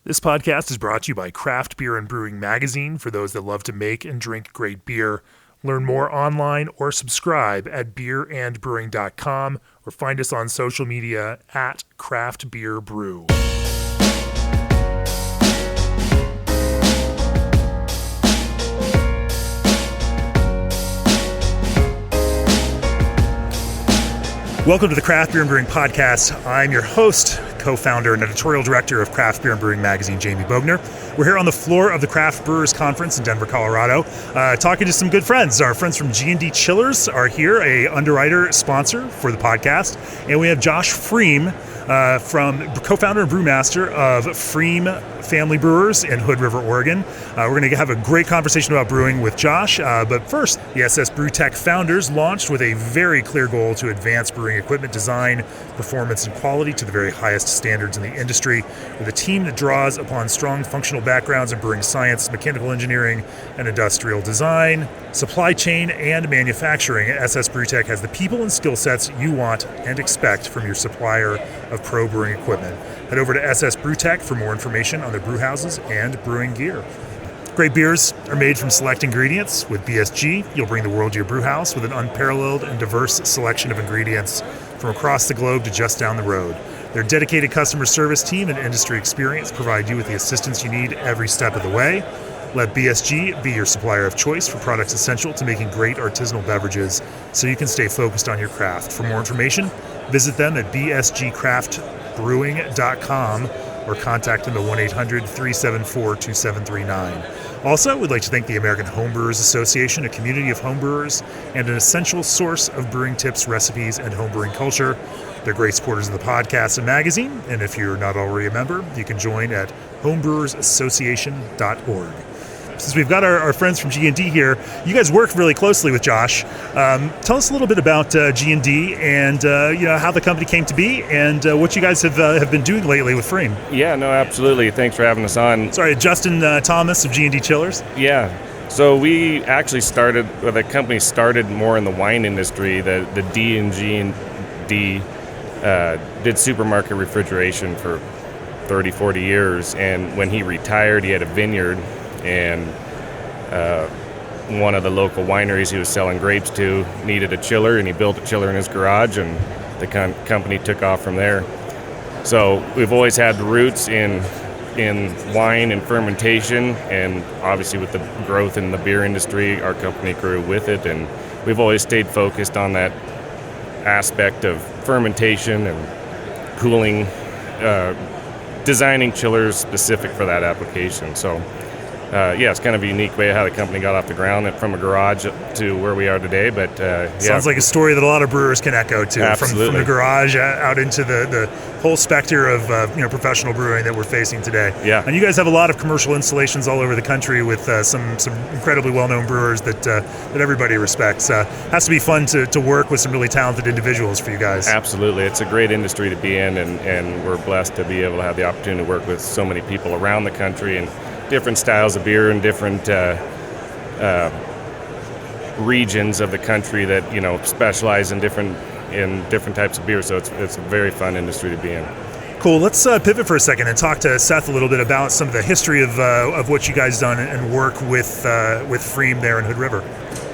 This podcast is brought to you by Craft Beer and Brewing Magazine for those that love to make and drink great beer. Learn more online or subscribe at beerandbrewing.com or find us on social media at Craft Beer Brew. Welcome to the Craft Beer and Brewing Podcast. I'm your host, co-founder and editorial director of Craft Beer and Brewing Magazine, Jamie Bogner. We're here on the floor of the Craft Brewers Conference in Denver, Colorado, talking to some good friends. Our friends from G&D Chillers are here, a underwriter sponsor for the podcast. And we have Josh Pfriem, co-founder and brewmaster of Pfriem Family Brewers in Hood River, Oregon. We're going to have a great conversation about brewing with Josh. But first, the SS Brewtech founders launched with a very clear goal to advance brewing equipment design, performance, and quality to the very highest standards in the industry, with a team that draws upon strong functional backgrounds in brewing science, mechanical engineering, and industrial design, supply chain, and manufacturing. SS Brewtech has the people and skill sets you want and expect from your supplier of pro brewing equipment. Head over to SS Brewtech for more information on their brew houses and brewing gear. Great beers are made from select ingredients. With BSG, you'll bring the world to your brew house with an unparalleled and diverse selection of ingredients from across the globe to just down the road. Their dedicated customer service team and industry experience provide you with the assistance you need every step of the way. Let BSG be your supplier of choice for products essential to making great artisanal beverages so you can stay focused on your craft. For more information, visit them at bsgcraftbrewing.com or contact them at 1-800-374-2739. Also, we'd like to thank the American Homebrewers Association, a community of homebrewers and an essential source of brewing tips, recipes, and homebrewing culture. They're great supporters of the podcast and magazine, and if you're not already a member, you can join at homebrewersassociation.org. Since we've got our friends from G&D here, you guys work really closely with Josh. Tell us a little bit about G&D and how the company came to be and what you guys have been doing lately with Pfriem. Yeah, no, absolutely. Thanks for having us on. Sorry, Justin Thomas of G&D Chillers. Yeah. So we actually the company started more in the wine industry. The D and G&D did supermarket refrigeration for 30, 40 years. And when he retired, he had a vineyard. And one of the local wineries he was selling grapes to needed a chiller, and he built a chiller in his garage, and the company took off from there. So we've always had the roots in wine and fermentation, and obviously with the growth in the beer industry, our company grew with it, and we've always stayed focused on that aspect of fermentation and cooling, designing chillers specific for that application. So it's kind of a unique way how the company got off the ground from a garage to where we are today. But sounds like a story that a lot of brewers can echo to. From the garage out into the whole specter of professional brewing that we're facing today. Yeah. And you guys have a lot of commercial installations all over the country with some incredibly well-known brewers that everybody respects. Has to be fun to work with some really talented individuals for you guys. Absolutely. It's a great industry to be in, and we're blessed to be able to have the opportunity to work with so many people around the country and different styles of beer and different regions of the country that specialize in different types of beer. So it's a very fun industry to be in. Cool. Let's pivot for a second and talk to Seth a little bit about some of the history of what you guys done and work with Pfriem there in Hood River.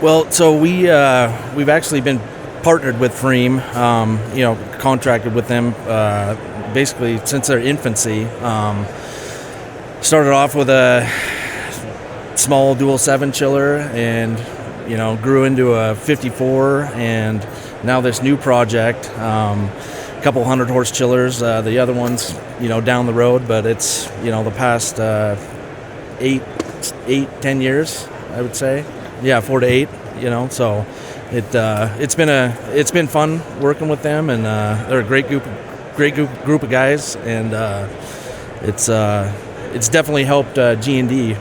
Well, so we've actually been partnered with Pfriem, contracted with them basically since their infancy. Started off with a small dual 7 chiller and, grew into a 54, and now this new project, a couple 100-horse chillers. The other one's, down the road, but it's, the past 10 years, I would say. Yeah, 4 to 8, so it's been fun working with them, and they're a great group of guys, and it's definitely helped G&D,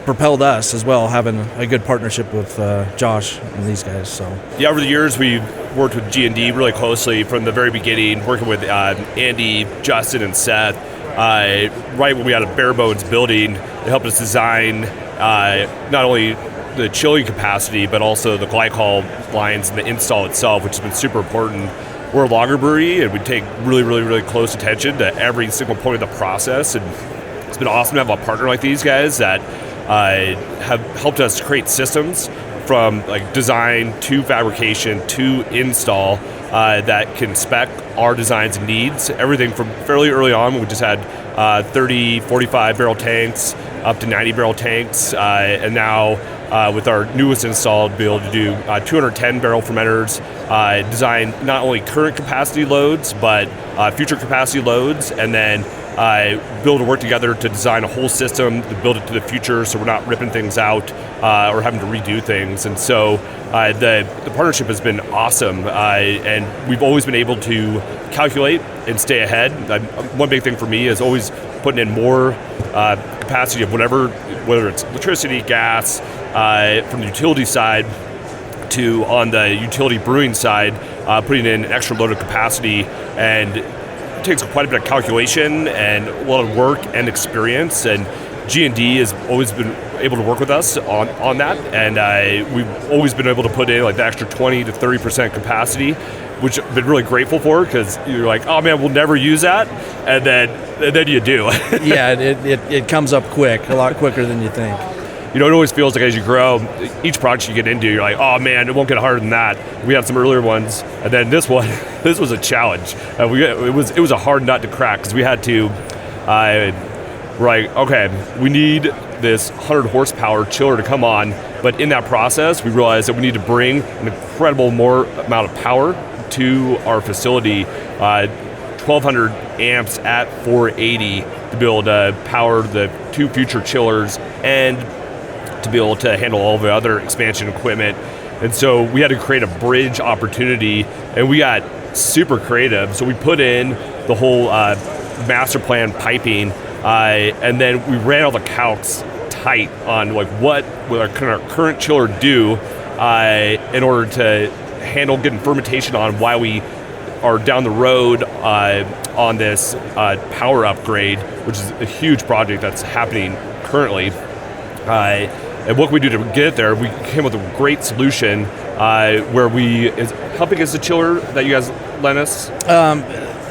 propelled us as well, having a good partnership with Josh and these guys. So yeah, over the years we've worked with G&D really closely from the very beginning, working with Andy, Justin, and Seth. Right when we had a bare bones building, it helped us design not only the chilling capacity, but also the glycol lines and the install itself, which has been super important we're a lager brewery, and we take really, really, really close attention to every single point of the process. And it's been awesome to have a partner like these guys that have helped us create systems from like design to fabrication to install that can spec our designs and needs. Everything from fairly early on, we just had 30, 45 barrel tanks up to 90 barrel tanks, and now with our newest installed, be able to do 210 barrel fermenters, design not only current capacity loads, but future capacity loads, and then be able to work together to design a whole system to build it to the future, so we're not ripping things out or having to redo things. And so the partnership has been awesome, and we've always been able to calculate and stay ahead. One big thing for me is always putting in more capacity of whether it's electricity, gas, from the utility side to on the utility brewing side, putting in an extra load of capacity, and it takes quite a bit of calculation and a lot of work and experience, and G&D has always been able to work with us on that, and we've always been able to put in like the extra 20 to 30% capacity, which I've been really grateful for, because you're like, oh man, we'll never use that, and then you do. Yeah, it comes up quick, a lot quicker than you think. You know, it always feels like as you grow, each project you get into, you're like, oh man, it won't get harder than that. We had some earlier ones, and then this one, this was a challenge. It was a hard nut to crack, because we had to, we're like, okay, we need this 100 horsepower chiller to come on, but in that process, we realized that we need to bring an incredible more amount of power to our facility, 1,200 amps at 480 to be able to power the two future chillers and to be able to handle all the other expansion equipment. And so we had to create a bridge opportunity, and we got super creative. So we put in the whole master plan piping, and then we ran all the calcs tight on like what will our current chiller do in order to handle getting fermentation on while we are down the road on this power upgrade, which is a huge project that's happening currently. And what we do to get it there, we came with a great solution where how big is the chiller that you guys lent us?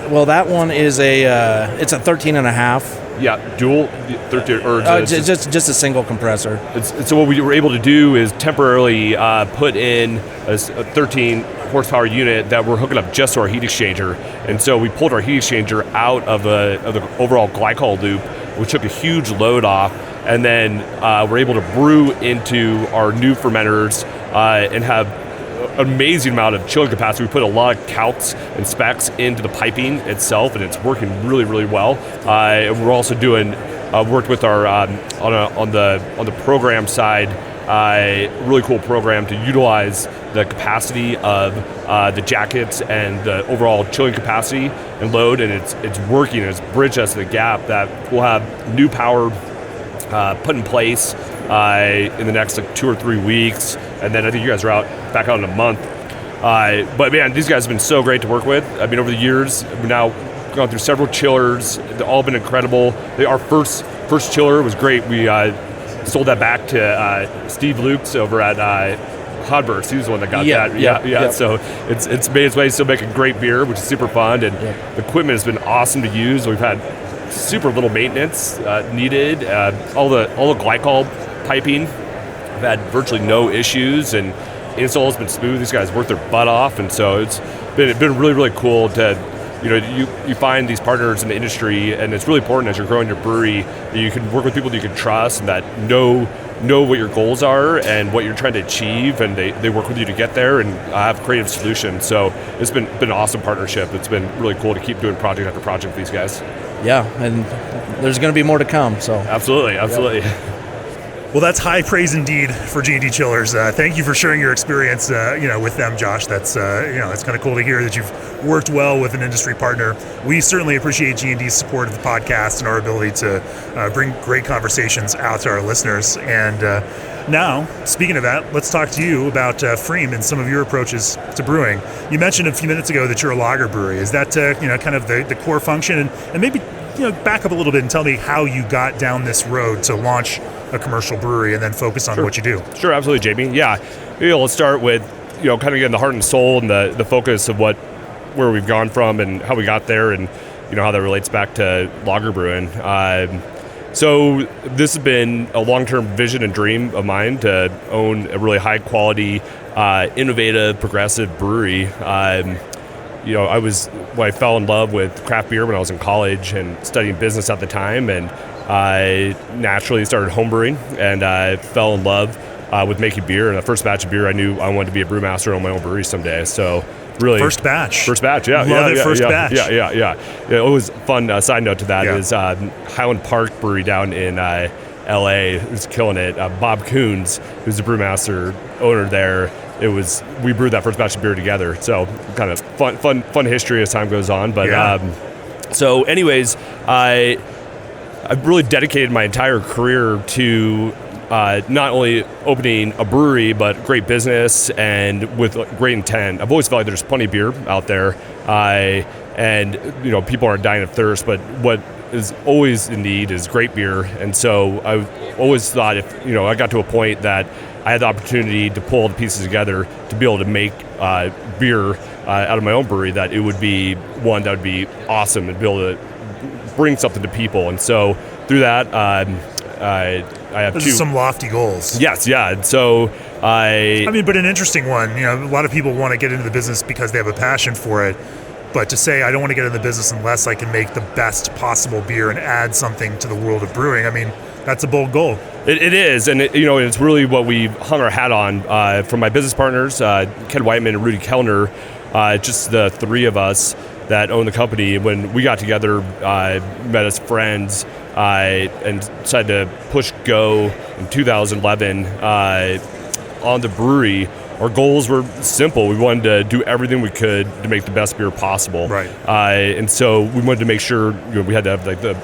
Well, that one is it's a 13 and a half. Yeah, dual, 13, or just a single compressor. So what we were able to do is temporarily put in a 13 horsepower unit that we're hooking up just to our heat exchanger. And so we pulled our heat exchanger out of the overall glycol loop, which took a huge load off. And then we're able to brew into our new fermenters and have an amazing amount of chilling capacity. We put a lot of calcs and specs into the piping itself, and it's working really, really well. And we're also doing worked with our on the program side, really cool program to utilize the capacity of the jackets and the overall chilling capacity and load, and it's working. It's bridged us the gap that we'll have new power put in place in the next 2 or 3 weeks, and then I think you guys are back out in a month. But man, these guys have been so great to work with. I mean, over the years, we've now gone through several chillers. They've all been incredible. Our first chiller was great. We sold that back to Steve Lukes over at Hodbergs. He was the one that got that. Yeah. So it's made its way, still making great beer, which is super fun, and the equipment has been awesome to use. We've had super little maintenance needed. All the glycol piping, I've had virtually no issues, and install has been smooth. These guys work their butt off, and so it's been really, really cool to, you find these partners in the industry, and it's really important as you're growing your brewery that you can work with people that you can trust and that know what your goals are and what you're trying to achieve, and they work with you to get there and have creative solutions. So it's been an awesome partnership. It's been really cool to keep doing project after project with these guys. Yeah, and there's going to be more to come. So absolutely. Yep. Well, that's high praise indeed for G&D Chillers. Thank you for sharing your experience, with them, Josh. That's it's kind of cool to hear that you've worked well with an industry partner. We certainly appreciate G&D's support of the podcast and our ability to bring great conversations out to our listeners. And now, speaking of that, let's talk to you about Pfriem and some of your approaches to brewing. You mentioned a few minutes ago that you're a lager brewery. Is that kind of the core function? And maybe back up a little bit and tell me how you got down this road to launch a commercial brewery and then focus on what you do. Sure, absolutely, Jamie. Yeah, let's start with kind of getting the heart and soul and the focus of what where we've gone from and how we got there, and how that relates back to lager brewing. So this has been a long-term vision and dream of mine to own a really high-quality, innovative, progressive brewery. I fell in love with craft beer when I was in college and studying business at the time, and I naturally started homebrewing, and I fell in love with making beer. And the first batch of beer, I knew I wanted to be a brewmaster and own my own brewery someday. So really, first batch, yeah, batch. Yeah. It was fun. Side note to that is Highland Park Brewery down in LA, who's killing it. Bob Coons, who's the brewmaster owner there. We brewed that first batch of beer together. So kind of fun history as time goes on. But so anyways, I've really dedicated my entire career to not only opening a brewery, but great business and with great intent. I've always felt like there's plenty of beer out there, and people aren't dying of thirst, but what is always in need is great beer. And so I've always thought if I got to a point that I had the opportunity to pull the pieces together to be able to make beer out of my own brewery, that it would be one that would be awesome and be able to bring something to people. And so through that, I have Those are some lofty goals. Yes, yeah. So but an interesting one. A lot of people want to get into the business because they have a passion for it. But to say I don't want to get in the business unless I can make the best possible beer and add something to the world of brewing, that's a bold goal. It is, and it's really what we hung our hat on. From my business partners, Ken Whiteman and Rudy Kellner, just the three of us that own the company. When we got together, met as friends, and decided to push go in 2011 on the brewery. Our goals were simple. We wanted to do everything we could to make the best beer possible. Right. And so we wanted to make sure we had to have the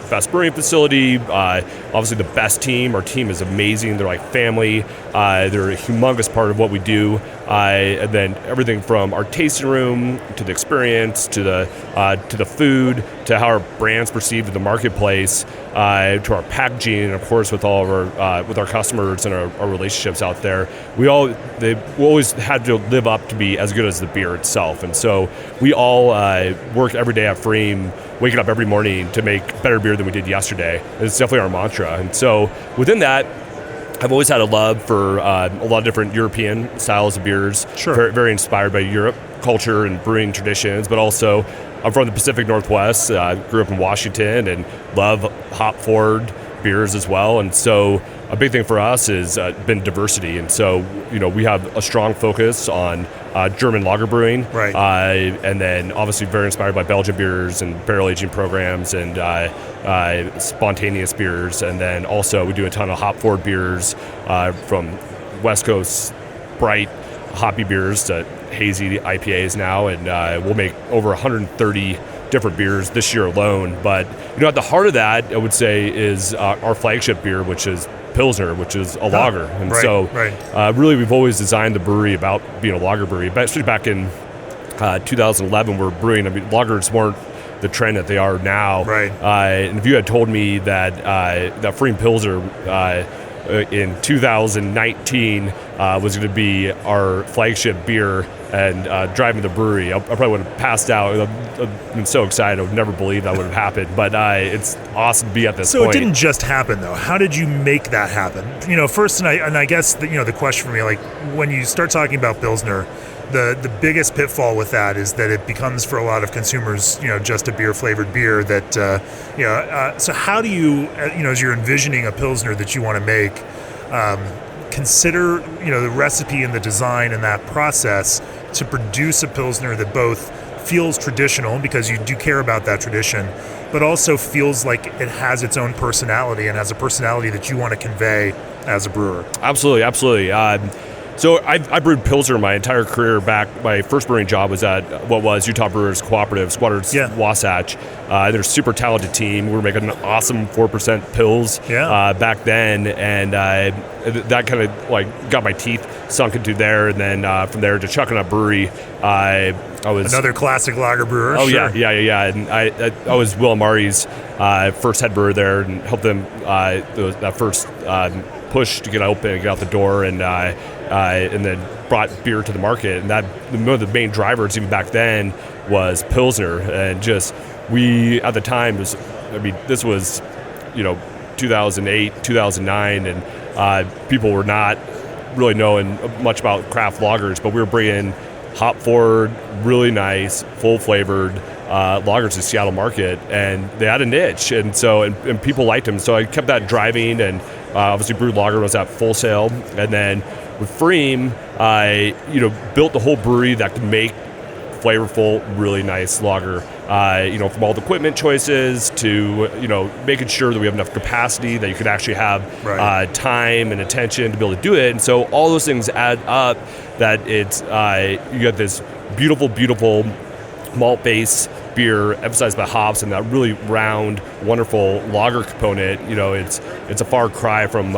best brewing facility, obviously the best team. Our team is amazing. They're like family. They're a humongous part of what we do. And then everything from our tasting room to the experience to the food to how our brand's perceived in the marketplace, to our packaging, and of course with all of our with our customers and our relationships out there. We always had to live up to be as good as the beer itself. And so we all work every day at Pfriem, waking up every morning to make better beer than we did yesterday. It's definitely our mantra. And so within that, I've always had a love for a lot of different European styles of beers. Sure. Very, very inspired by Europe culture and brewing traditions, but also I'm from the Pacific Northwest. Grew up in Washington and love hop-forward beers as well. And so a big thing for us has been diversity. And so, we have a strong focus on German lager brewing. Right. And then obviously very inspired by Belgian beers and barrel aging programs and spontaneous beers. And then also we do a ton of hop-forward beers from West Coast bright hoppy beers to hazy IPAs now. And we'll make over 130 different beers this year alone. But at the heart of that, I would say, is our flagship beer, which is Pilsner, which is a lager. And really we've always designed the brewery about being a lager brewery. Especially back in 2011, we're brewing. Lagers weren't the trend that they are now. Right. And if you had told me that Pfriem Pilsner in 2019 was going to be our flagship beer and driving the brewery, I probably would have passed out. I've been so excited. I would never believe that would have happened. But it's awesome to be at this point. So it didn't just happen, though. How did you make that happen? First, and I guess the question for me, like when you start talking about Pilsner, the biggest pitfall with that is that it becomes for a lot of consumers, just a beer flavored beer. So how do you, as you're envisioning a Pilsner that you want to make, consider the recipe and the design and that process to produce a Pilsner that both feels traditional, because you do care about that tradition, but also feels like it has its own personality and has a personality that you want to convey as a brewer? Absolutely. So I brewed Pilsner my entire career back. My first brewing job was at what was Utah Brewers Cooperative, Squatters Wasatch. They're a super talented team. We were making an awesome 4% Pils back then, and that kind of got my teeth sunk into there. And then from there to Chuck and Up Brewery, I was another classic lager brewer. Oh sure. yeah. And I was Will Amari's first head brewer there, and helped them that first push to get open and get out the door, and then brought beer to the market. And that one of the main drivers even back then was Pilsner, and just we at the time this was 2008, 2009, and people were not really knowing much about craft lagers, but we were bringing hop forward, really nice, full flavored lagers to the Seattle market, and they had a niche, and so and people liked them. So I kept that driving, and obviously brewed lager was at Full Sail, and then with Pfriem, I built the whole brewery that could make flavorful, really nice lager. From all the equipment choices to making sure that we have enough capacity that you could actually have time and attention to be able to do it. And so all those things add up that it's you get this beautiful malt base beer emphasized by hops and that really round, wonderful lager component. It's a far cry from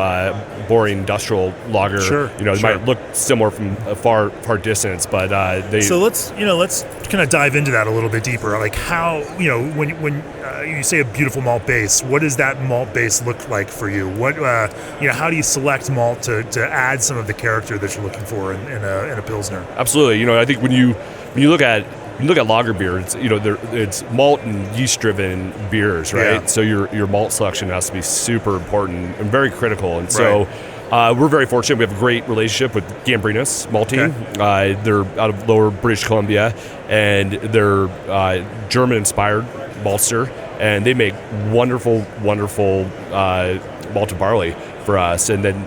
boring industrial lager. Sure. It might look similar from a far distance, but they. So let's kind of dive into that a little bit deeper. Like how when you say a beautiful malt base, what does that malt base look like for you? What how do you select malt to add some of the character that you're looking for in a Pilsner? Absolutely. I think when you look at lager beer, it's malt and yeast driven beers, right? Yeah. So your malt selection has to be super important and very critical. And so we're very fortunate. We have a great relationship with Gambrinus Malting. Okay. They're out of Lower British Columbia, and they're German inspired maltster, and they make wonderful malted barley for us. And then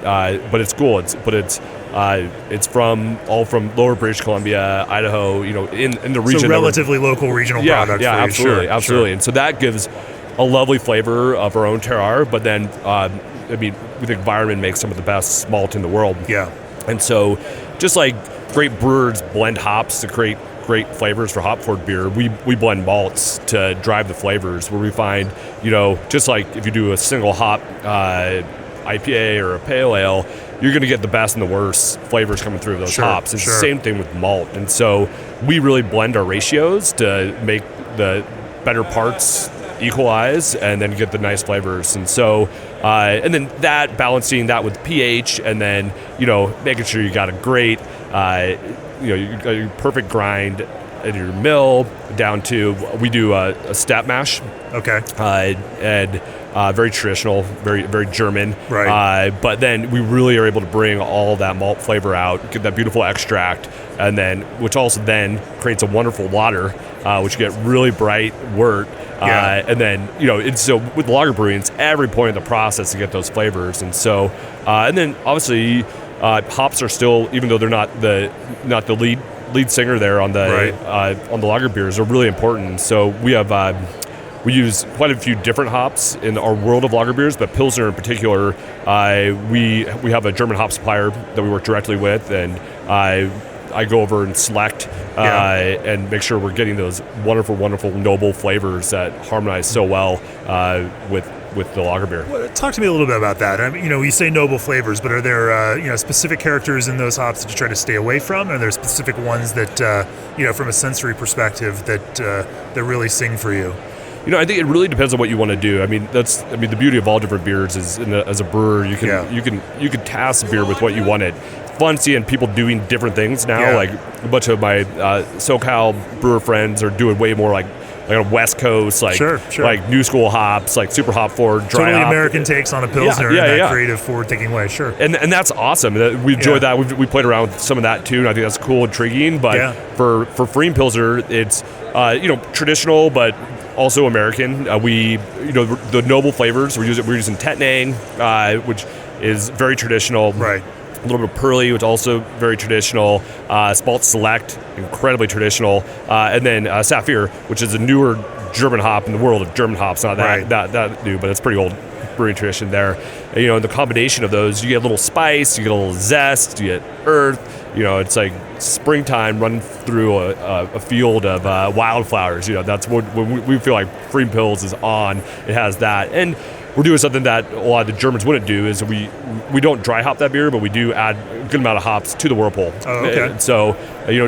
but it's cool. It's from Lower British Columbia, Idaho, in the region. So relatively local regional product. Yeah, for you. absolutely. Sure. And so that gives a lovely flavor of our own terroir, but then, the environment makes some of the best malt in the world. Yeah. And so just like great brewers blend hops to create great flavors for hop forward beer, we blend malts to drive the flavors, where we find, just like if you do a single hop IPA or a pale ale, you're going to get the best and the worst flavors coming through those hops. It's the same thing with malt. And so we really blend our ratios to make the better parts equalize and then get the nice flavors. And so, and then that balancing that with pH, and then, making sure you got a great, you got your perfect grind in your mill down to, we do a step mash. Okay. And very traditional, very German. Right. But then we really are able to bring all that malt flavor out, get that beautiful extract, and then which also then creates a wonderful water, which you get really bright wort. And then it's so with lager brewing, it's every point of the process to get those flavors. And so, and then obviously hops are still, even though they're not the lead singer there on the lager beers, are really important. So we have. We use quite a few different hops in our world of lager beers, but Pilsner in particular, we have a German hop supplier that we work directly with, and I go over and select and make sure we're getting those wonderful, noble flavors that harmonize so well with the lager beer. Well, talk to me a little bit about that. I mean, you say noble flavors, but are there specific characters in those hops that you try to stay away from? Are there specific ones that from a sensory perspective that really sing for you? I think it really depends on what you want to do. The beauty of all different beers is, as a brewer, you can task a beer with what you wanted. It's fun seeing people doing different things now. Yeah. Like a bunch of my SoCal brewer friends are doing way more like on West Coast, like new school hops, like super hop forward, dry totally hop. American takes on a Pilsner in that creative, forward-thinking way. Sure. And that's awesome. We enjoy that. We played around with some of that too, and I think that's cool, intriguing. But for Pfriem Pilsner, it's traditional, but also American. The noble flavors, we're using Tettnang, which is very traditional. Right. A little bit of Pearly, which is also very traditional. Spalt Select, incredibly traditional. And then Sapphire, which is a newer German hop in the world of German hops. Not that new, but it's pretty old brewing tradition there. And, the combination of those, you get a little spice, you get a little zest, you get earth. It's like springtime running through a field of wildflowers. That's when we feel like Pfriem Pils is on. It has that. And we're doing something that a lot of the Germans wouldn't do, is we don't dry hop that beer, but we do add a good amount of hops to the whirlpool. Oh, okay. And so,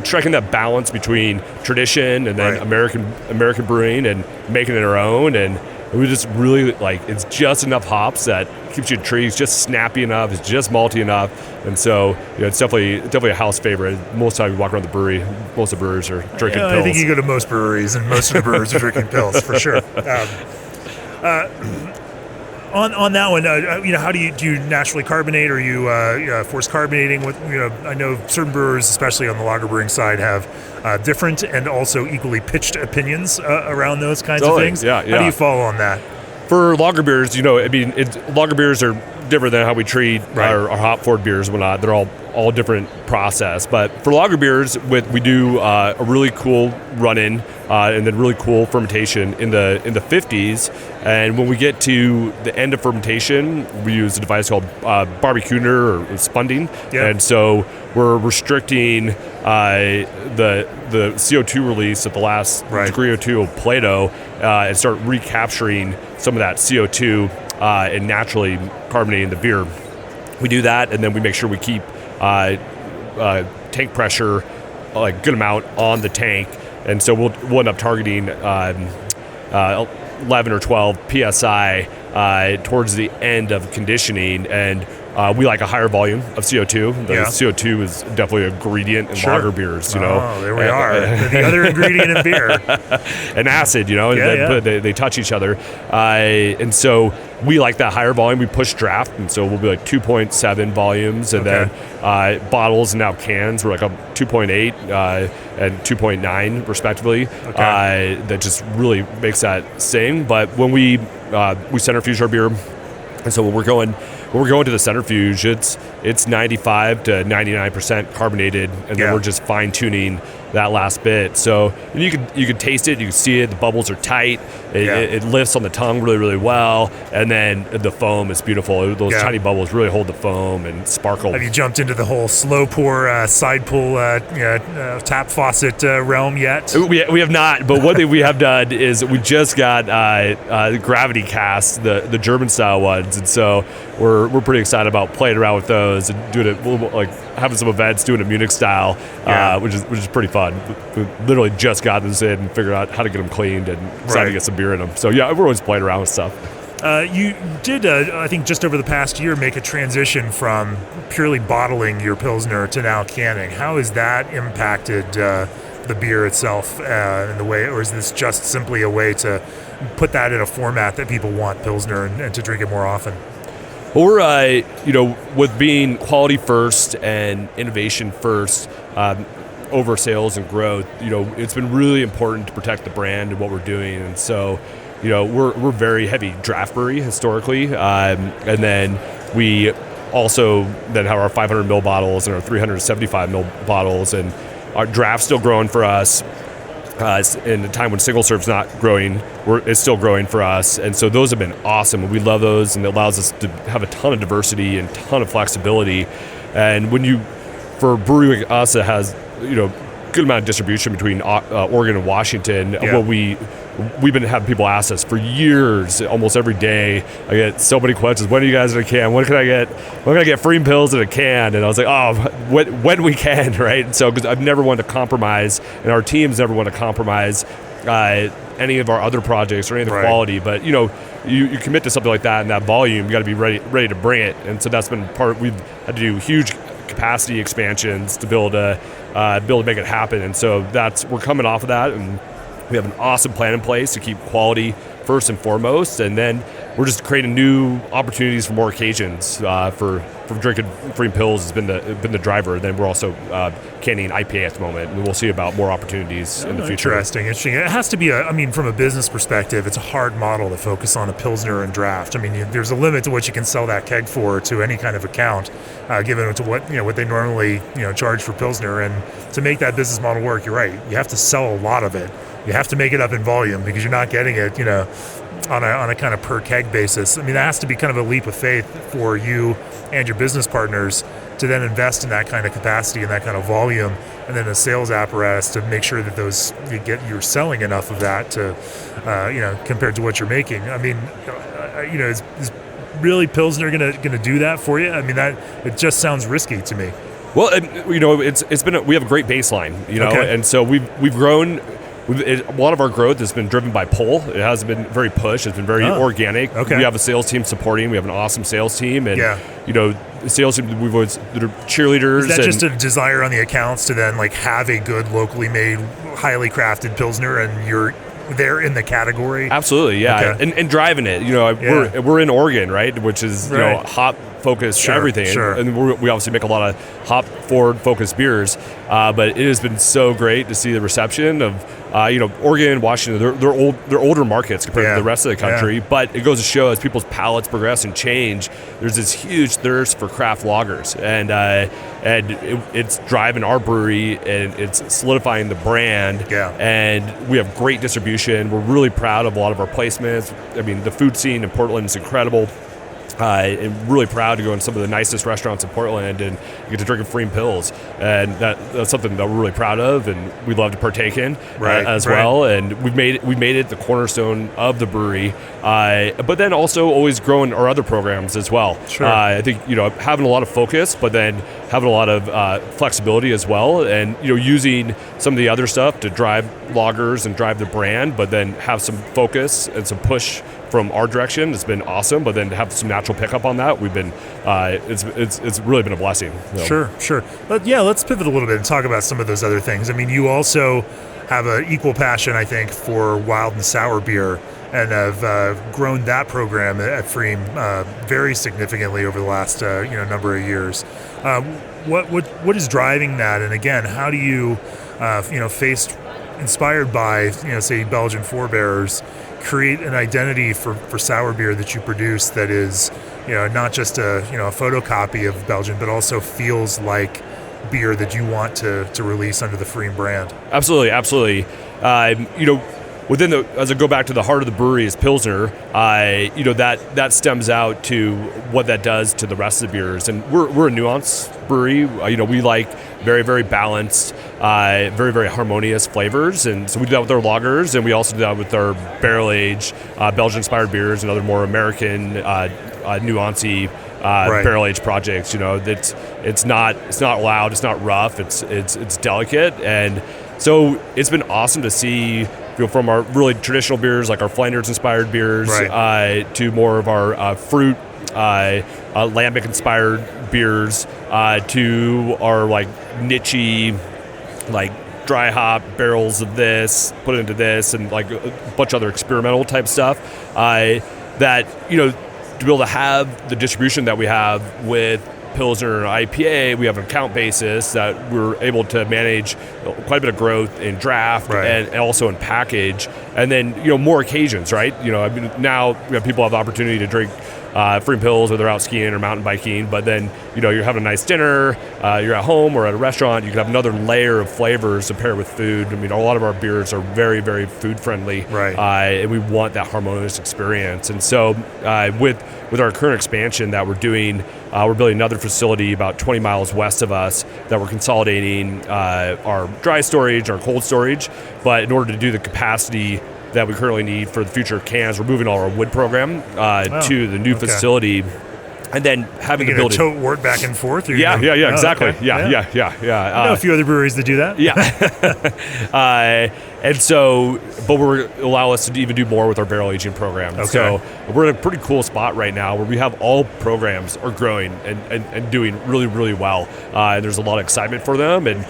striking that balance between tradition and then American brewing and making it our own. And And we just really it's just enough hops that keeps you intrigued. It's just snappy enough. It's just malty enough. And so it's definitely a house favorite. Most of the time you walk around the brewery, most of the brewers are drinking pills. I think you go to most breweries, and most of the brewers are drinking pills for sure. On that one, how do you naturally carbonate, or you force carbonating? I know certain brewers, especially on the lager brewing side, have different and also equally pitched opinions around those kinds of things. Yeah. How do you follow on that? For lager beers, lager beers are different than how we treat our hop forward beers and whatnot. They're all different process. But for lager beers, we do a really cool run-in and then really cool fermentation in the 50s. And when we get to the end of fermentation, we use a device called barbecuner or spunding. Yeah. And so we're restricting the CO2 release at the last degree or two of Plato and start recapturing some of that CO2 and naturally carbonating the beer. We do that, and then we make sure we keep tank pressure good amount on the tank, and so we'll end up targeting 11 or 12 psi towards the end of conditioning, and we like a higher volume of CO2. The CO2 is definitely an ingredient in lager beers, Oh, there we are. The other ingredient in beer. And acid, they touch each other. And so we like that higher volume. We push draft, and so we'll be 2.7 volumes, and then bottles and now cans, we're a 2.8 and 2.9 respectively. That just really makes that sing. But when we centrifuge our beer, and so when we're going to the centrifuge, it's 95 to 99% carbonated, and then we're just fine tuning that last bit. So you can taste it, you can see it. The bubbles are tight. It lifts on the tongue really, really well, and then the foam is beautiful. Those tiny bubbles really hold the foam and sparkle. Have you jumped into the whole slow pour, side pull, tap faucet realm yet? We have not, but one thing we have done is we just got the gravity casts, the German style ones, and so we're pretty excited about playing around with those and doing it, having some events, doing a Munich style, which is pretty fun. We literally just got this in and figured out how to get them cleaned and decided to get some beer in them. So we're always playing around with stuff. You did, I think, just over the past year, make a transition from purely bottling your Pilsner to now canning. How has that impacted the beer itself in the way, or is this just simply a way to put that in a format that people want Pilsner and to drink it more often? Well, we're, with being quality first and innovation first over sales and growth, it's been really important to protect the brand and what we're doing. And so, we're very heavy draft brewery historically. And then we also then have our 500 ml bottles and our 375 ml bottles, and our draft's still growing for us. In a time when single serve's not growing, it's still growing for us, and so those have been awesome. We love those, and it allows us to have a ton of diversity and ton of flexibility. And for a brewery like us that has good amount of distribution between Oregon and Washington, what we've been having people ask us for years, almost every day. I get so many questions. When are you guys in a can? When can I get Pfriem Pils in a can? And I was like, when we can, right? And so, because I've never wanted to compromise, and our teams never want to compromise any of our other projects or any of the quality. But you commit to something like that and that volume, you got to be ready to bring it. And so that's been part. We've had to do huge capacity expansions to be able to make it happen. And so we're coming off of that, and we have an awesome plan in place to keep quality first and foremost, and then we're just creating new opportunities for more occasions. For drinking Pfriem Pils has been the driver. And then we're also canning IPA at the moment, and we'll see about more opportunities in the future. Interesting. It has to be from a business perspective, it's a hard model to focus on a Pilsner and draft. There's a limit to what you can sell that keg for to any kind of account, given to what they normally charge for Pilsner. And to make that business model work, you're right. You have to sell a lot of it. You have to make it up in volume because you're not getting it, on a kind of per keg basis. That has to be kind of a leap of faith for you and your business partners to then invest in that kind of capacity and that kind of volume, and then a sales apparatus to make sure that you're selling enough of that to, compared to what you're making. Is really Pilsner gonna do that for you? It just sounds risky to me. Well, we have a great baseline, and so we've grown a lot of our growth has been driven by pull. It hasn't been very push. It's been very organic. Okay. We have a sales team supporting. We have an awesome sales team, and the sales team, they're cheerleaders. Is that just a desire on the accounts to then like have a good locally made, highly crafted Pilsner, and you're there in the category? Absolutely, yeah. Okay. And driving it. We're in Oregon, right? Which is hop focused everything. Sure. And we obviously make a lot of hop forward focused beers. But it has been so great to see the reception of Oregon, Washington. They're older markets compared to the rest of the country. Yeah. But it goes to show as people's palates progress and change, there's this huge thirst for craft lagers, and it's driving our brewery, and it's solidifying the brand. Yeah. And we have great distribution. We're really proud of a lot of our placements. I mean, the food scene in Portland is incredible. And really proud to go in some of the nicest restaurants in Portland and get to drink a Pfriem Pils, and that's something that we're really proud of, and we love to partake in as well. And we made it the cornerstone of the brewery, but then also always growing our other programs as well. Sure. I think having a lot of focus, but then having a lot of flexibility as well, and using some of the other stuff to drive lagers and drive the brand, but then have some focus and some push from our direction. It's been awesome, but then to have some natural pickup on that, we've been it's really been a blessing. Sure. But yeah, let's pivot a little bit and talk about some of those other things. I mean, you also have an equal passion, I think, for wild and sour beer, and have grown that program at Pfriem very significantly over the last number of years. What is driving that? And again, how do you inspired by say Belgian forebears, create an identity for sour beer that you produce that is not just a photocopy of Belgian, but also feels like beer that you want to release under the Pfriem brand? Absolutely. As I go back to the heart of the brewery is Pilsner, that stems out to what that does to the rest of the beers. And we're a Nuance brewery. We like very, very balanced, very, very harmonious flavors. And so we do that with our lagers, and we also do that with our barrel-aged Belgian-inspired beers and other more American nuancey barrel-aged projects. It's not loud, it's not rough, it's delicate. And so it's been awesome to see from our really traditional beers, like our Flanders-inspired beers, to more of our fruit, lambic-inspired beers, to our like niche-y, like dry hop barrels of this, put it into this, and like a bunch of other experimental type stuff. That to be able to have the distribution that we have with Pilsner and IPA, we have an account basis that we're able to manage quite a bit of growth in draft and also in package, and then more occasions, right? Now people have the opportunity to drink Pfriem Pils, whether they're out skiing or mountain biking, but then you're having a nice dinner, you're at home or at a restaurant, you can have another layer of flavors to pair with food. I mean, a lot of our beers are very, very food friendly, and we want that harmonious experience. And so with our current expansion that we're doing, we're building another facility about 20 miles west of us that we're consolidating our dry storage, our cold storage, but in order to do the capacity that we currently need for the future cans, we're moving all our wood program to the new facility, and then having the ability to tote wort back and forth. Exactly. Okay. Yeah. I know a few other breweries that do that. And so, but we're allow us to even do more with our barrel aging program. Okay. So we're in a pretty cool spot right now where we have all programs are growing and doing really, really well. And there's a lot of excitement for them. And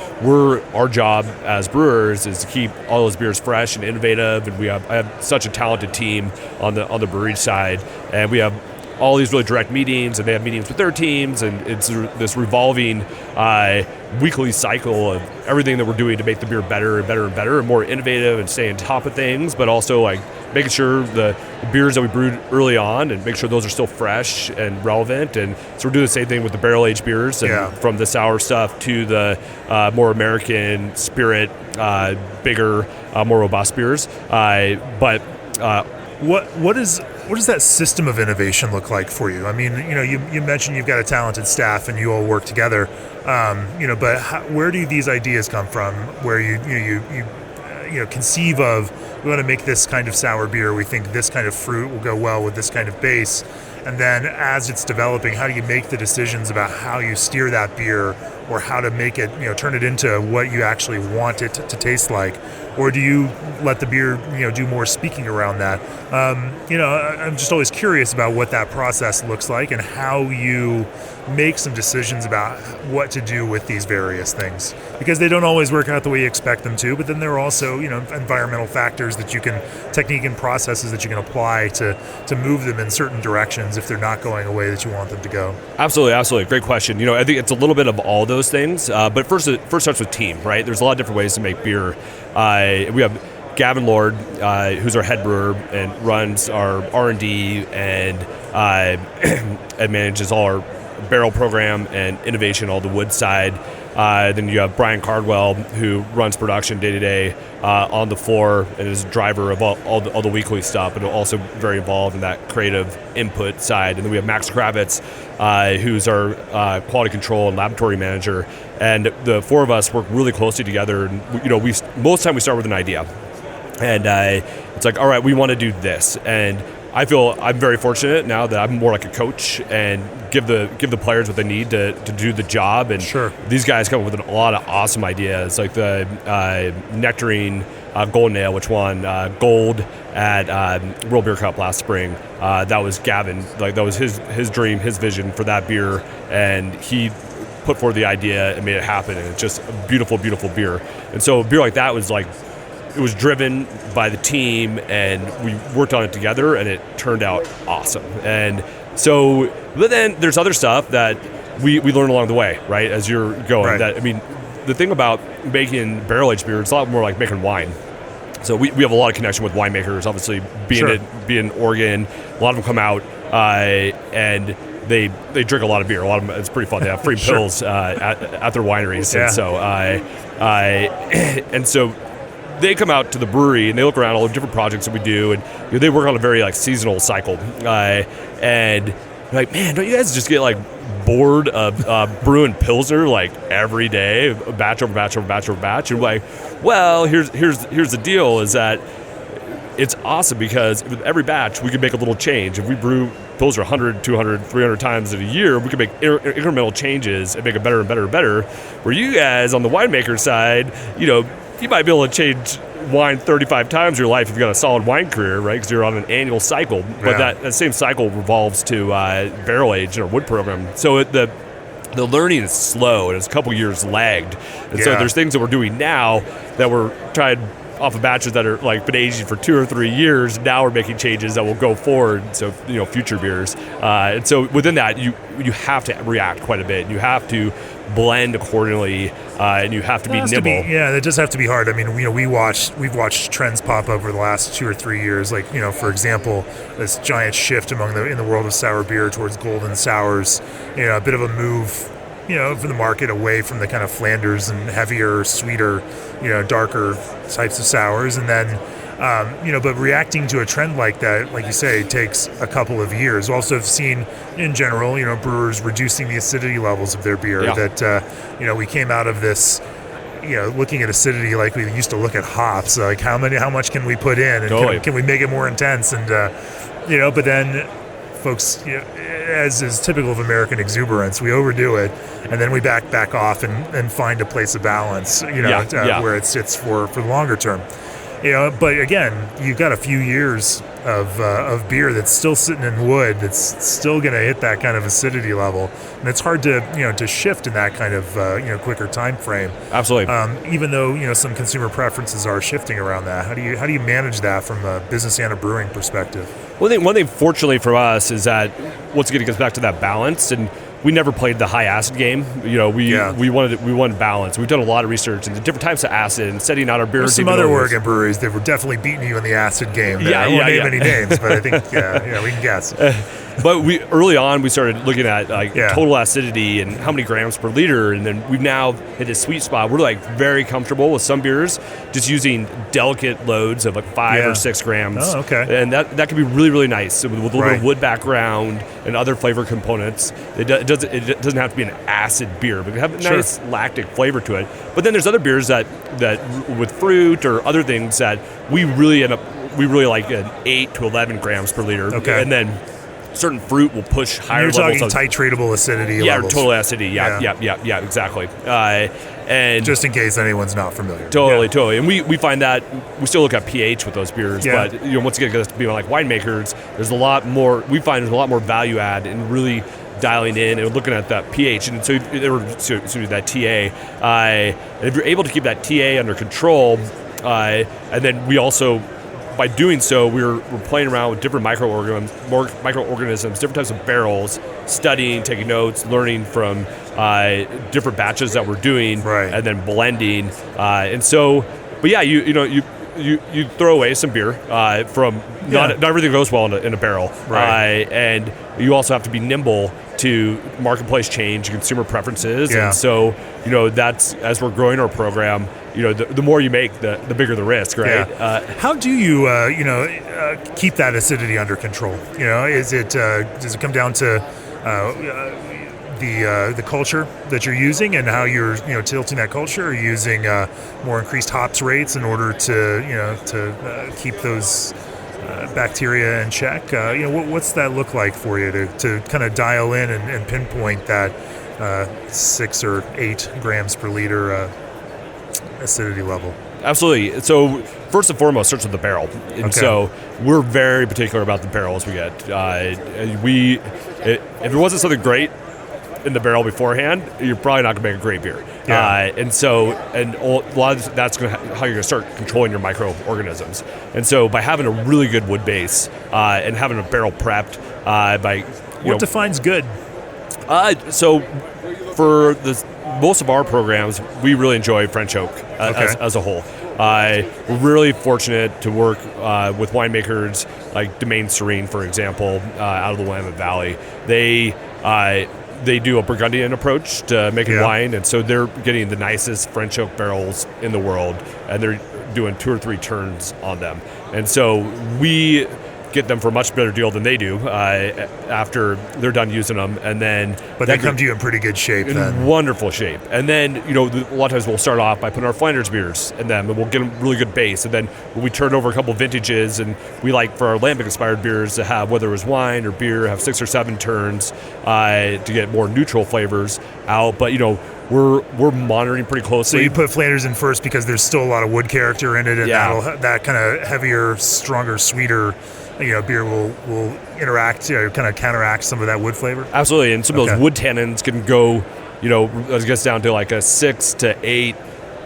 our job as brewers is to keep all those beers fresh and innovative. And I have such a talented team on the brewery side, and we have all these really direct meetings, and they have meetings with their teams, and it's this revolving weekly cycle of everything that we're doing to make the beer better and better and better and more innovative and stay on top of things, but also like making sure the beers that we brewed early on and make sure those are still fresh and relevant. And so we're doing the same thing with the barrel-aged beers, and from the sour stuff to the more American spirit, bigger, more robust beers. What does that system of innovation look like for you? I mean, you mentioned you've got a talented staff and you all work together, but where do these ideas come from? Where you conceive of, we want to make this kind of sour beer, we think this kind of fruit will go well with this kind of base, and then as it's developing, how do you make the decisions about how you steer that beer or how to make it, turn it into what you actually want it to taste like? Or do you let the beer, do more speaking around that? I'm just always curious about what that process looks like and how you make some decisions about what to do with these various things, because they don't always work out the way you expect them to. But then there are also, environmental factors that you can, technique and processes that you can apply to move them in certain directions if they're not going a way that you want them to go. Absolutely. Great question. I think it's a little bit of all those things. But first it starts with team, right? There's a lot of different ways to make beer. We have Gavin Lord, who's our head brewer and runs our R&D and manages all our barrel program and innovation, all the wood side. Then you have Brian Cardwell, who runs production day to day on the floor and is a driver of all the weekly stuff, but also very involved in that creative input side. And then we have Max Kravitz, who's our quality control and laboratory manager. And the four of us work really closely together. And most of the time we start with an idea, and it's like, all right, we want to do this. And I feel I'm very fortunate now that I'm more like a coach and give the players what they need to do the job. And sure, these guys come up with a lot of awesome ideas, like the Nectarine Golden Ale, which won gold at World Beer Cup last spring. That was Gavin, like that was his dream, his vision for that beer, and he put forward the idea and made it happen. And it's just a beautiful, beautiful beer. And so a beer like that was like, it was driven by the team, and we worked on it together, and it turned out awesome. And so, but then there's other stuff that we learn along the way, right? As you're going, right. That, I mean, the thing about making barrel-aged beer, it's a lot more like making wine. So we have a lot of connection with winemakers, obviously being in Oregon. A lot of them come out and they drink a lot of beer. A lot of them, it's pretty fun. They have free pills at their wineries, and so they come out to the brewery and they look around all the different projects that we do, and they work on a very like seasonal cycle. And they're like, man, don't you guys just get like bored of brewing Pilsner like every day, batch over batch over batch over batch? And we're like, well, here's the deal, is that it's awesome because with every batch we can make a little change. If we brew Pilsner 100, 200, 300 times in a year, we can make incremental changes and make it better and better and better. Where you guys on the winemaker side, you might be able to change wine 35 times in your life if you've got a solid wine career, right? Because you're on an annual cycle. But that same cycle revolves to barrel age in our wood program. So the learning is slow, and it's a couple years lagged. And so there's things that we're doing now that we're trying off of batches that are like been aging for 2 or 3 years. Now we're making changes that will go forward. So future beers. And so within that, you have to react quite a bit. And you have to blend accordingly, and you have to be nimble. That does have to be hard. I mean, we've watched trends pop up over the last 2 or 3 years. Like, for example, this giant shift in the world of sour beer towards golden sours. A bit of a move, for the market away from the kind of Flanders and heavier, sweeter, darker types of sours, and then. But reacting to a trend like that, like you say, takes a couple of years. We also have seen, in general, brewers reducing the acidity levels of their beer. Yeah. That, we came out of this, looking at acidity like we used to look at hops. Like how much can we put in, and totally. can we make it more intense? And but then folks, as is typical of American exuberance, we overdo it, and then we back off and find a place of balance. Where it's for the longer term. But again, you've got a few years of beer that's still sitting in wood, that's still going to hit that kind of acidity level, and it's hard to to shift in that kind of quicker time frame. Absolutely. Even though some consumer preferences are shifting around that, how do you manage that from a business and a brewing perspective? One thing, fortunately for us, is that once again it gets back to that balance, and we never played the high acid game. We wanted balance. We've done a lot of research into different types of acid and setting out our beers. There's some other Oregon breweries that were definitely beating you in the acid game. I won't name any names, but I think we can guess. But early on we started looking at total acidity and how many grams per liter, and then we've now hit a sweet spot. We're like very comfortable with some beers just using delicate loads of like 5 or 6 grams. Oh, okay. And that can be really, really nice with a little bit of wood background and other flavor components. It doesn't have to be an acid beer, but it have a nice lactic flavor to it. But then there's other beers that with fruit or other things that we really like an 8 to 11 grams per liter. Okay. And then certain fruit will push higher You're levels talking of titratable acidity yeah, levels. total acidity. Yeah, exactly. And just in case anyone's not familiar. Totally. And we find that we still look at pH with those beers, Yeah. but once again, because being like winemakers, there's a lot more. We find there's a lot more value add in really dialing in and looking at that pH, and so that TA. And if you're able to keep that TA under control, and then we also, by doing so, we're playing around with different microorganisms, different types of barrels, studying, taking notes, learning from different batches that we're doing, right. and then blending. And so, but yeah, you throw away some beer from not everything goes well in a barrel, right. And you also have to be nimble to marketplace change, consumer preferences, and so that's, as we're growing our program, the more you make, the bigger the risk, right? Yeah. How do you keep that acidity under control? Is it does it come down to the culture that you're using and how you're tilting that culture, or using more increased hops rates in order to keep those bacteria in check? What's that look like for you to kind of dial in and pinpoint that 6 or 8 grams per liter acidity level? Absolutely. So first and foremost, starts with the barrel, and so we're very particular about the barrels we get. If it wasn't something great in the barrel beforehand, you're probably not going to make a great beer. Yeah. And a lot of that's how you're going to start controlling your microorganisms. And so by having a really good wood base and having a barrel prepped what defines good? So for most of our programs, we really enjoy French oak as a whole. We're really fortunate to work with winemakers like Domaine Serene, for example, out of the Willamette Valley. They do a Burgundian approach to making wine, and so they're getting the nicest French oak barrels in the world, and they're doing 2 or 3 turns on them. And so we get them for a much better deal than they do after they're done using them, and then they come to you in pretty good shape. Wonderful shape. And then a lot of times we'll start off by putting our Flanders beers in them, and we'll get them really good base. And then when we turn over a couple vintages, and we like for our lambic inspired beers to have, whether it was wine or beer, have 6 or 7 turns to get more neutral flavors out. But we're monitoring pretty closely. So you put Flanders in first because there's still a lot of wood character in it, and that kind of heavier, stronger, sweeter beer will interact, kind of counteract some of that wood flavor. Absolutely, and some of those wood tannins can go, it gets down to like a 6 to 8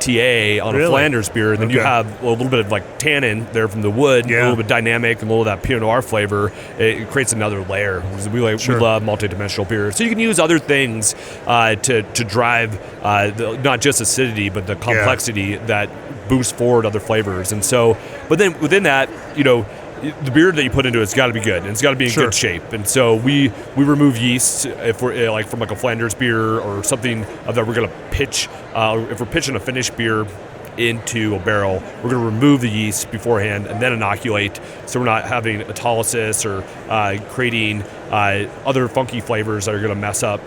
TA on a Flanders beer, and then you have a little bit of like tannin there from the wood, a little bit dynamic, and a little of that Pinot Noir flavor. It creates another layer. We love multi-dimensional beers, so you can use other things to drive not just acidity, but the complexity that boosts forward other flavors. And so, but then within that, the beer that you put into it's got to be good, and it's got to be in good shape. And so we remove yeast if we're like from like a Flanders beer or something that we're going to pitch. If we're pitching a finished beer into a barrel, we're going to remove the yeast beforehand and then inoculate, so we're not having autolysis or creating other funky flavors that are going to mess up.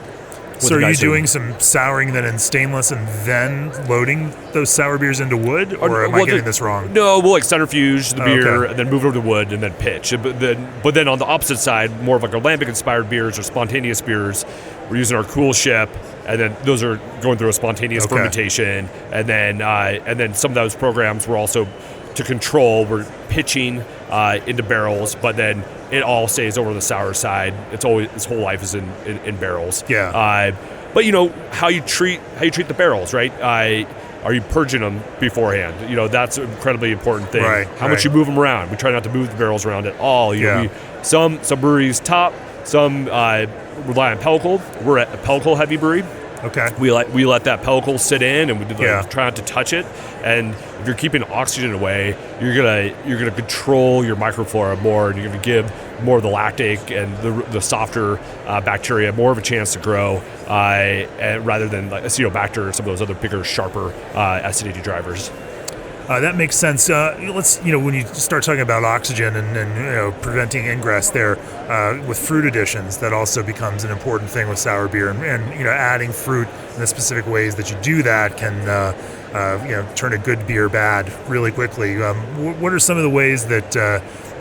So are you doing some souring then in stainless and then loading those sour beers into wood, or am I getting this wrong? No, we'll like centrifuge the beer and then move it over to wood and then pitch. But then on the opposite side, more of like our lambic inspired beers or spontaneous beers, we're using our cool ship, and then those are going through a spontaneous fermentation, and then some of those programs we're also to control. We're pitching into barrels, but then it all stays over the sour side. Its whole life is in barrels. Yeah. But how you treat the barrels, right? Are you purging them beforehand? That's an incredibly important thing. Right. How much you move them around. We try not to move the barrels around at all. Some breweries top, some rely on pellicle. We're a pellicle heavy brewery. Okay. We let that pellicle sit in, and we try not to touch it. And if you're keeping oxygen away, you're gonna control your microflora more, and you're gonna give more of the lactic and the softer bacteria more of a chance to grow, rather than like Acidobacter or some of those other bigger, sharper acidity drivers. That makes sense. Let's when you start talking about oxygen and preventing ingress there with fruit additions, that also becomes an important thing with sour beer, and adding fruit in the specific ways that you do that can turn a good beer bad really quickly. What are some of the ways that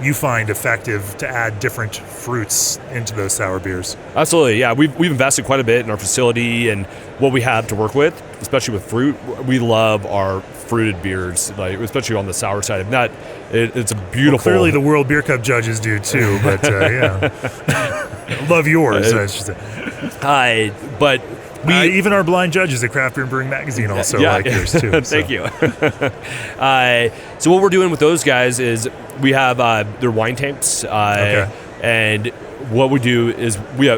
you find effective to add different fruits into those sour beers. Absolutely, yeah. We've invested quite a bit in our facility and what we have to work with, especially with fruit. We love our fruited beers, like especially on the sour side. If not, it's a beautiful. Well, clearly, the World Beer Cup judges do too, but yeah, love yours. I should say. But even our blind judges at Craft Beer and Brewing Magazine also like yours too. Thank you. So what we're doing with those guys is we have their wine tanks, and what we do is we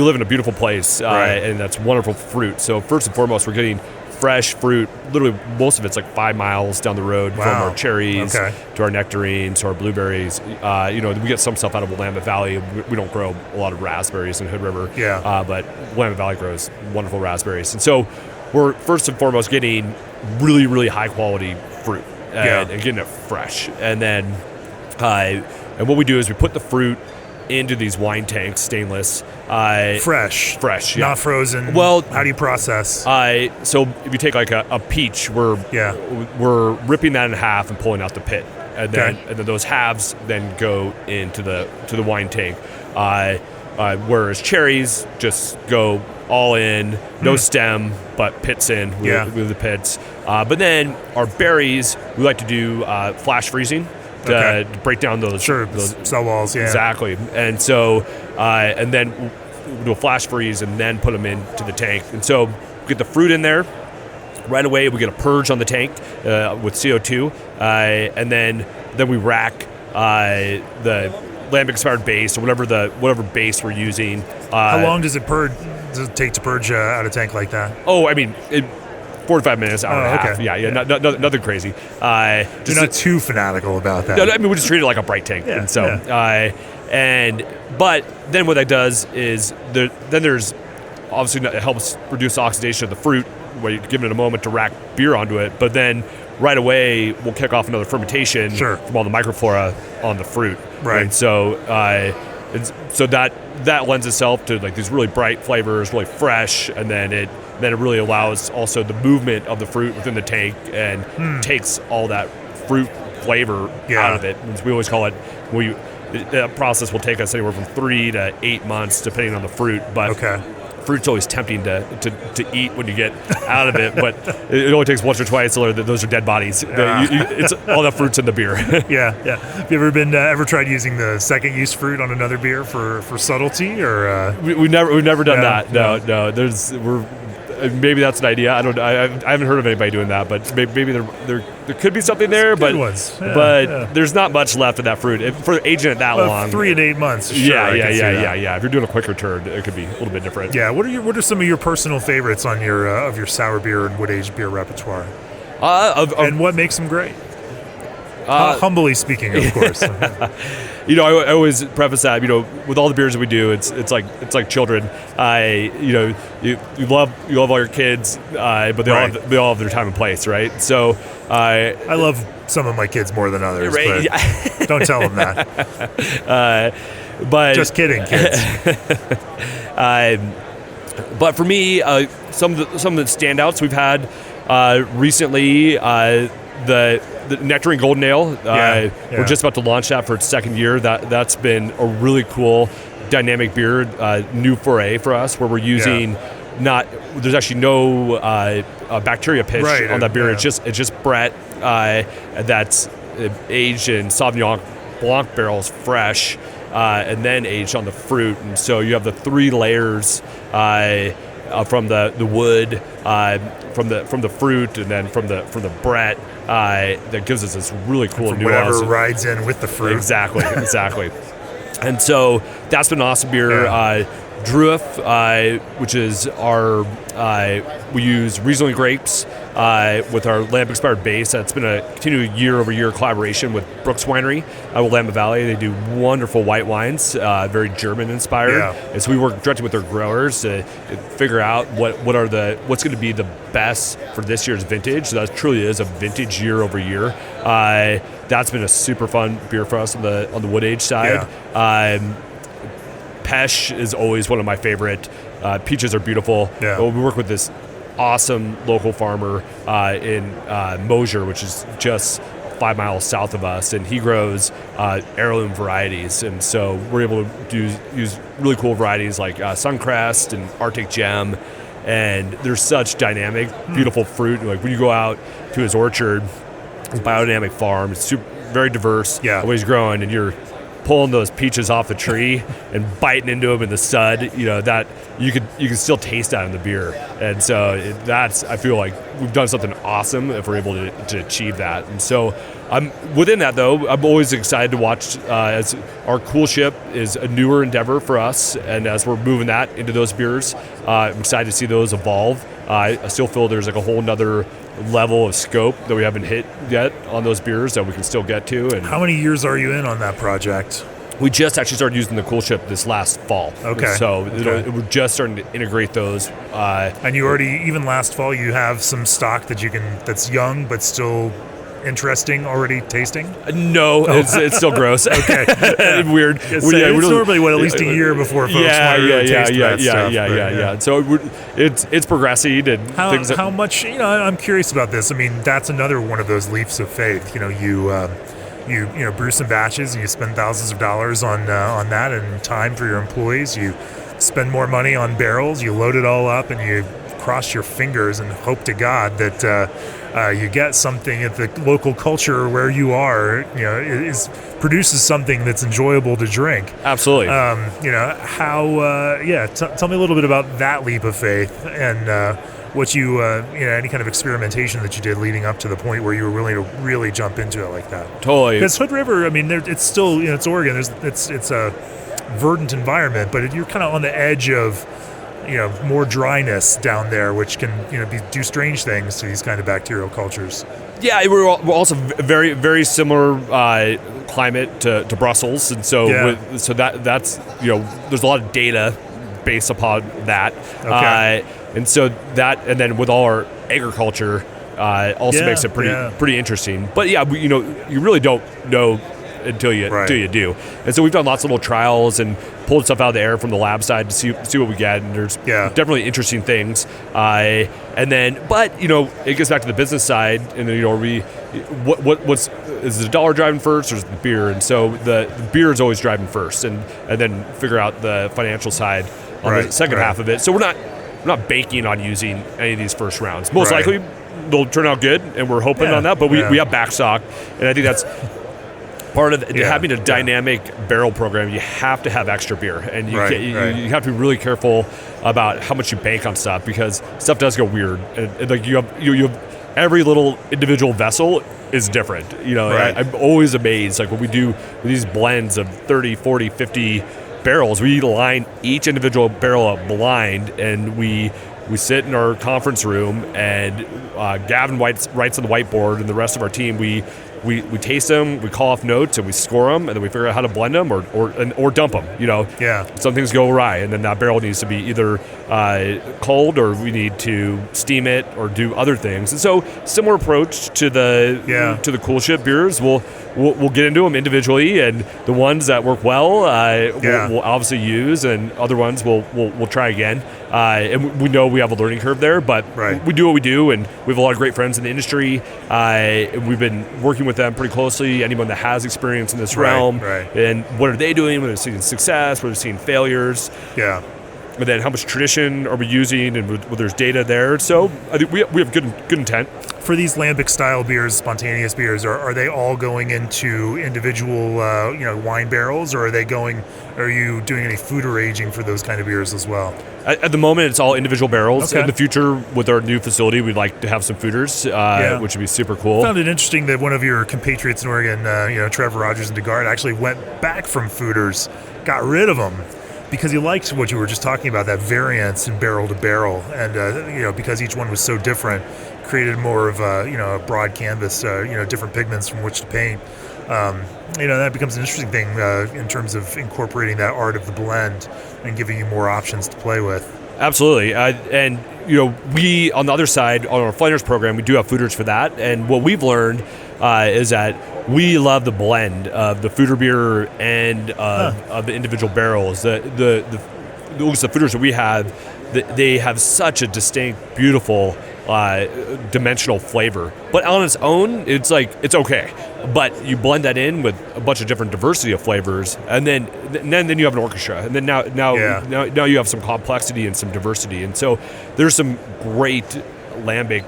live in a beautiful place, and that's wonderful fruit. So first and foremost, we're getting fresh fruit. Literally, most of it's like 5 miles down the road from our cherries to our nectarines to our blueberries. We get some stuff out of Willamette Valley. We don't grow a lot of raspberries in Hood River, but Willamette Valley grows wonderful raspberries. And so we're first and foremost getting really, really high quality fruit and getting it fresh. And then, and what we do is we put the fruit into these wine tanks, stainless. Fresh, yeah. Not frozen. Well, how do you process? So if you take like a peach, we're ripping that in half and pulling out the pit, and then those halves then go into the wine tank. Whereas cherries just go all in, no stem, but pits in with the pits. But then our berries, we like to do flash freezing. To break down those cell walls, exactly. And so and then we'll do a flash freeze and then put them into the tank. And so we get the fruit in there right away. We get a purge on the tank with CO2, and then we rack the lambic expired base or whatever base we're using. How long does it take to purge out a tank like that? 45 minutes, hour and a half. Yeah. Nothing crazy. You're not too fanatical about that. No, I mean, we just treat it like a bright tank. Yeah, and so, but then what that does is there's obviously it helps reduce oxidation of the fruit where you give it a moment to rack beer onto it. But then right away we'll kick off another fermentation from all the microflora on the fruit. Right. And so, that lends itself to like these really bright flavors, really fresh, and then it really allows also the movement of the fruit within the tank and takes all that fruit flavor out of it. And we always call it, that process will take us anywhere from 3 to 8 months depending on the fruit. But fruit's always tempting to eat when you get out of it, but it only takes once or twice, or those are dead bodies. It's all that fruit's in the beer. Have you ever tried using the second use fruit on another beer for subtlety, or we've never done that. No. Maybe that's an idea. I haven't heard of anybody doing that, but maybe there could be something there. But there's not much left of that fruit for aging it that long. 3 to 8 months. Sure, yeah. If you're doing a quick return, it could be a little bit different. Yeah. What are some of your personal favorites on your of your sour beer and wood aged beer repertoire? And what makes them great? Humbly speaking, of course. I always preface that, with all the beers that we do, it's like children. You love all your kids, but they all have their time and place, right? So I love some of my kids more than others, but don't tell them that. But just kidding, kids. But for me, some of the standouts we've had recently, the Nectarine Golden Ale, we're just about to launch that for its second year. That's been a really cool dynamic beer, new foray for us, where we're using there's actually no bacteria pitch on that beer. It's just Brett that's aged in Sauvignon Blanc barrels fresh, and then aged on the fruit. And so you have the 3 layers from the wood, from the fruit, and then from the Brett. That gives us this really cool nuance. Whatever rides in with the fruit. Exactly. And so that's been an awesome beer. Druif, which is our, we use Riesling grapes with our lamb expired base. That's been a continued year-over-year collaboration with Brooks Winery out of Willamette Valley. They do wonderful white wines, very German-inspired. And so we work directly with their growers to figure out what's going to be the best for this year's vintage. So that truly is a vintage year-over-year. That's been a super fun beer for us on the wood age side. Pesh is always one of my favorite. Peaches are beautiful. We work with this awesome local farmer in Mosier, which is just 5 miles south of us, and he grows heirloom varieties. And so we're able to use really cool varieties like Suncrest and Arctic Gem. And there's such dynamic, beautiful fruit. Like when you go out to his orchard, his biodynamic farm, it's very diverse. Yeah. The way he's growing, and you're pulling those peaches off the tree and biting into them in the sud. That you can still taste that in the beer. And so I feel like we've done something awesome if we're able to achieve that. And so within that, though, I'm always excited to watch as our Cool Ship is a newer endeavor for us, and as we're moving that into those beers, I'm excited to see those evolve. I still feel there's like a whole nother level of scope that we haven't hit yet on those beers that we can still get to. And how many years are you in on that project? we just actually started using the Cool Ship this last fall. Okay. So Okay. we're just starting to integrate those. And you already, even last fall, you have some stock that you can, that's young but still interesting already tasting? No, it's still gross. Okay. Weird. It's normally at least a year before folks want to taste that stuff. Yeah. So it's progressing and things. How much? I'm curious about this. I mean, that's another one of those leaps of faith. You brew some batches and you spend thousands of dollars on that and time for your employees. You spend more money on barrels. You load it all up and you cross your fingers and hope to God that you get something at the local culture where you are. Produces something that's enjoyable to drink. Absolutely. Tell me a little bit about that leap of faith and what you any kind of experimentation that you did leading up to the point where you were willing to really jump into it like that. Totally. Because Hood River, I mean, it's still it's Oregon. It's a verdant environment, but you're kind of on the edge of more dryness down there, which can do strange things to these kind of bacterial cultures. Yeah, we're also very, very similar climate to Brussels, and so that's there's a lot of data based upon that. Okay. And so that, and then with all our agriculture, also makes it pretty interesting. But you really don't know until you do. And so we've done lots of little trials and pulled stuff out of the air from the lab side to see what we get. And there's definitely interesting things. But it gets back to the business side. And what's is the dollar driving first or is it the beer? And so the beer is always driving first, and then figure out the financial side on the second half of it. So we're not banking on using any of these first rounds. Most likely they'll turn out good, and we're hoping on that. But we have backstock, and I think that's part of having a dynamic barrel program. You have to have extra beer, and you have to be really careful about how much you bank on stuff, because stuff does go weird. And like you have every little individual vessel is different. I'm always amazed, like what we do with these blends of 30, 40, 50 barrels. We line each individual barrel up blind, and we sit in our conference room, and Gavin writes on the whiteboard, and the rest of our team, we taste them, we call off notes, and we score them, and then we figure out how to blend them or dump them. Some things go awry, and then that barrel needs to be either cold, or we need to steam it or do other things. And so similar approach to the Cool Ship beers. We'll get into them individually, and the ones that work well we'll obviously use, and other ones we'll try again. And we know we have a learning curve there, but we do what we do, and we have a lot of great friends in the industry. We've been working with them pretty closely, anyone that has experience in this realm, and what are they doing, whether they're seeing success, whether they're seeing failures. And then how much tradition are we using, and there's data there. So I think we have good intent. For these lambic style beers, spontaneous beers, are they all going into individual wine barrels, or are you doing any foeder aging for those kind of beers as well? At the moment, it's all individual barrels. Okay. In the future, with our new facility, we'd like to have some foeders, which would be super cool. I found it interesting that one of your compatriots in Oregon, Trevor Rogers and DeGard, actually went back from foeders, got rid of them, because he liked what you were just talking about, that variance in barrel to barrel, and because each one was so different, created more of a broad canvas, different pigments from which to paint. That becomes an interesting thing in terms of incorporating that art of the blend and giving you more options to play with. Absolutely, and we on the other side, on our Flanders program, we do have foeders for that. And what we've learned is that we love the blend of the foeder beer and of the individual barrels. The foeders that we have, they have such a distinct, beautiful dimensional flavor. But on its own, it's okay. But you blend that in with a bunch of different diversity of flavors, and then you have an orchestra, and then now you have some complexity and some diversity. And so there's some great lambic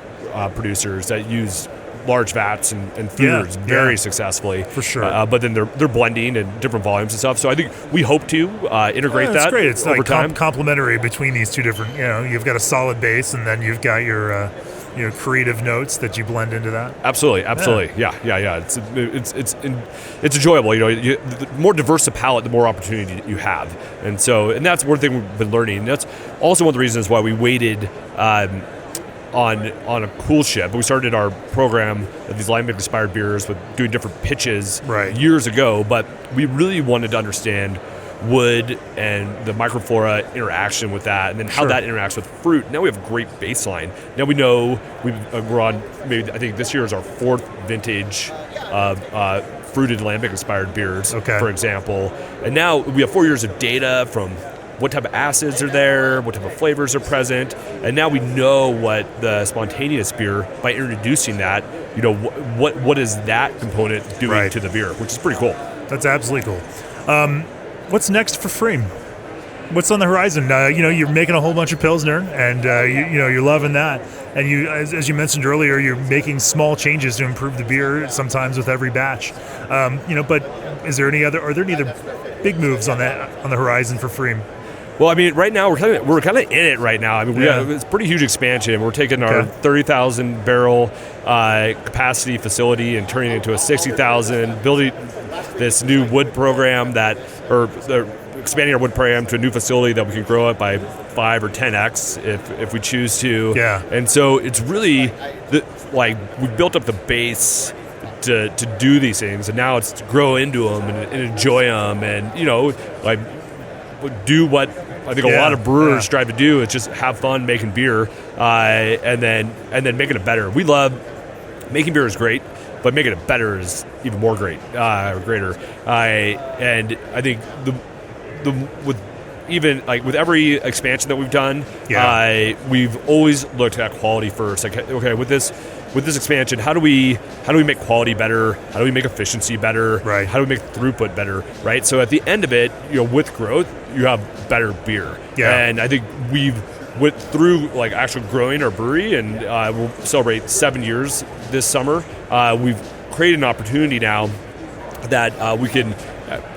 producers that use large vats and theaters very successfully, for sure. But then they're blending in different volumes and stuff. So I think we hope to integrate that. That's great. It's over time. Complementary between these two different. You've got a solid base, and then you've got your creative notes that you blend into that. Absolutely. Yeah. It's enjoyable. The more diverse the palate, the more opportunity you have, and that's one thing we've been learning. That's also one of the reasons why we waited on a cool ship. We started our program of these lambic inspired beers with doing different pitches years ago, but we really wanted to understand wood and the microflora interaction with that, and then how that interacts with fruit. Now we have a great baseline. Now we know we're on, maybe I think this year is our 4th vintage of fruited lambic inspired beers, for example. And now we have 4 years of data from what type of acids are there, what type of flavors are present, and now we know what the spontaneous beer, by introducing that, what is that component doing to the beer, which is pretty cool. That's absolutely cool. What's next for Pfriem? What's on the horizon? You're making a whole bunch of Pilsner, and you're loving that. And you, as you mentioned earlier, you're making small changes to improve the beer sometimes with every batch. But are there any other big moves on the horizon for Pfriem? Well, I mean, right now we're kind of in it right now. I mean, it's a pretty huge expansion. We're taking our 30,000 barrel capacity facility and turning it into a 60,000, building this new wood program expanding our wood program to a new facility that we can grow it by 5 or 10x if we choose to. Yeah. And so it's really we built up the base to do these things, and now it's to grow into them and enjoy them, and do what I think a lot of brewers strive to do, is just have fun making beer, and then making it better. We love making beer is great, but making it better is even more greater. And I think with every expansion that we've done, we've always looked at quality first. With this expansion, how do we make quality better? How do we make efficiency better? Right. How do we make throughput better? Right. So at the end of it, with growth, you have better beer. Yeah. And I think we've went through actually growing our brewery, and we'll celebrate 7 years this summer. We've created an opportunity now that we can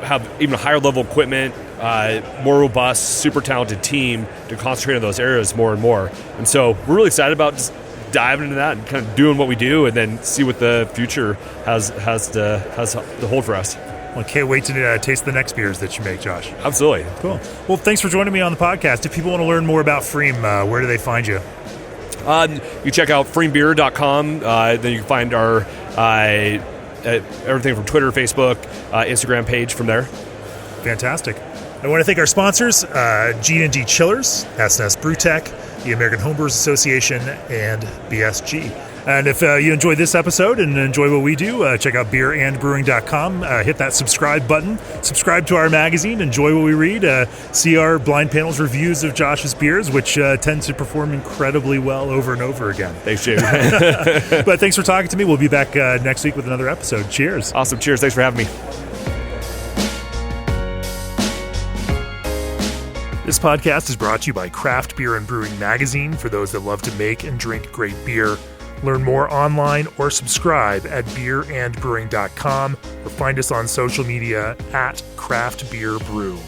have even higher level equipment, more robust, super talented team to concentrate on those areas more and more. And so we're really excited about just diving into that and kind of doing what we do, and then see what the future has to hold for us. Well, can't wait to taste the next beers that you make, Josh. Absolutely. Cool. Well, thanks for joining me on the podcast. If people want to learn more about Pfriem, where do they find you? You check out pfriembeer.com. Then you can find our everything from Twitter, Facebook, Instagram page from there. Fantastic. I want to thank our sponsors, G&D Chillers, S&S Brewtech, the American Homebrewers Association, and BSG. And if you enjoyed this episode and enjoy what we do, check out beerandbrewing.com. Hit that subscribe button. Subscribe to our magazine. Enjoy what we read. See our blind panels reviews of Josh's beers, which tend to perform incredibly well over and over again. Thanks, Jamie. But thanks for talking to me. We'll be back next week with another episode. Cheers. Awesome. Cheers. Thanks for having me. This podcast is brought to you by Craft Beer and Brewing Magazine, for those that love to make and drink great beer. Learn more online or subscribe at beerandbrewing.com, or find us on social media at Craft Beer Brew.